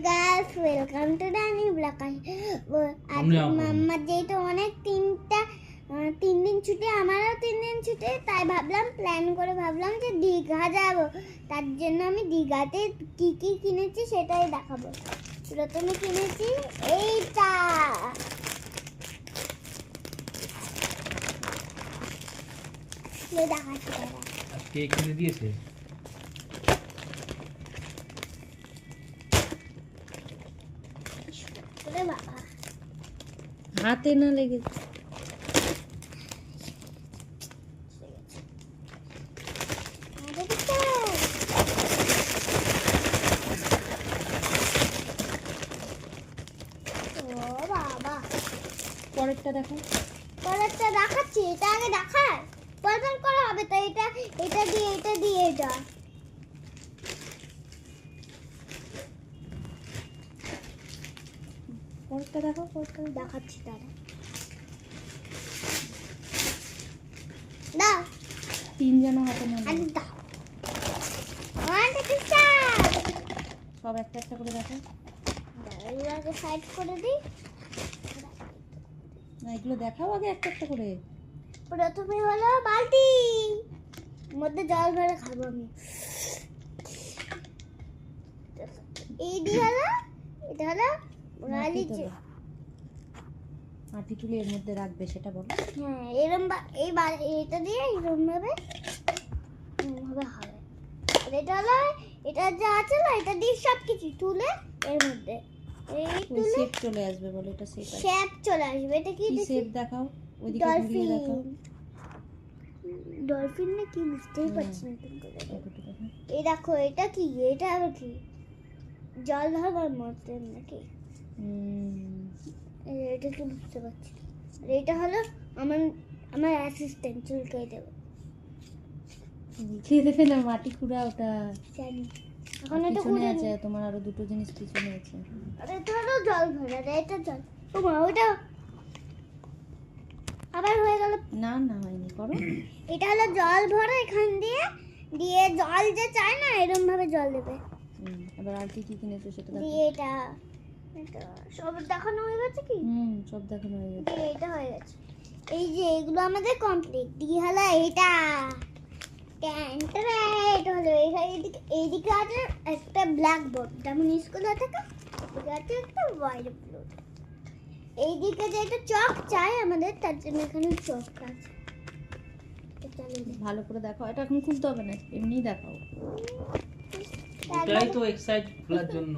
Guys welcome to Danny blog. আজ mamma যেহেতু অনেক 3 দিন ছুটি, আমারও 3 দিন ছুটি, তাই প্ল্যান করে ভাবলাম যে দীঘা যাব। তার জন্য আমি দীঘাতে কি কি কিনেছি সেটাই দেখাবো। প্রথমে কিনেছি এইটা, দেখাচ্ছি দাদা। কে কিনে দিয়েছে? বাবা হাতে না লেগে পরেরটা দেখো। পরেরটা দেখাচ্ছি, এটা আগে দেখায় পরপর করা হবে তো। এটা দিয়ে এটা পরেরটা দেখো, পরেরটা দেখাচ্ছি তারা। দাও 3 জন হাতে না আগে লেগে। দাও। One to start. সব একটা একটা করে দেখো। এগুলোকে সাইড করে দিই। না, এগুলো দেখাও আগে একটা একটা করে। প্রথমে হলো বালতি, মধ্যে জল ভরে খাবো আমি। এই দিয়ে হলো, এটা হলো মাটি গালিচে। তোলো। মাটি তুলে এর মধ্যে রাখবে সেটা বলো। হ্যাঁ এরম এটা দিয়ে এরম ভাবে হবে। আর এটা হলো, এটা যা আছে না এটা দিয়ে সব কিছু তুলে এর মধ্যে এই ওই তুলে শেপ চলে আসবে বলে, এটা শেপ আসবে। শেপ চলে আসবে। এটা কি কি দেখি? শেপ দেখাও, ওইদিকে ঘুরিয়ে দেখাও। ডলফিন না কি বুঝতেই পারছি না ঠিক করে। দেখো তো দেখো। এই দেখো এটা কি, এটা আবার কি জল ধরবার মতন নাকি? এটা কি বুঝতে পারছি না। আর এটা হলো আমার অ্যাসিস্ট্যান্ট, চুলকে দেবে। লিখিয়ে দেবে না, মাটি কুড়া ওটা। জানি এখন এখন এটা পিছনে খুলে আছে, তোমার আরো দুটো জিনিস পিছনে আছে। আর এটা হলো জল ভরা, আর এটা জল। ও মা, ওটা আবার হয়ে গেল। না না, হয়নি, করো। এটা হলো জল ভরা, এখান দিয়ে জল যে চায় না এরকম ভাবে জল দেবে। এবার আর কি কি কিনেছো সেটা দেখো। দিয়ে এটা সব দেখানো হয়ে গেছে কি? সব দেখানো হয়ে গেছে। দিয়ে এটা হয়ে গেছে। এই যে এগুলো আমাদের কমপ্লিট। দিয়ে হলো এটা এটা হলো এইদিকে আছে একটা ব্ল্যাক বোর্ড, যেমন স্কুলে থাকে। এদিকে আছে একটা হোয়াইট বোর্ড। এইদিকে যে একটা চক চাই আমাদের, তার জন্য এখানে চক আছে। ভালো করে দেখো, এটা এখন খুলতে হবে না, এমনিই দেখাও। এটাই তো এক্সাইট খোলার জন্য।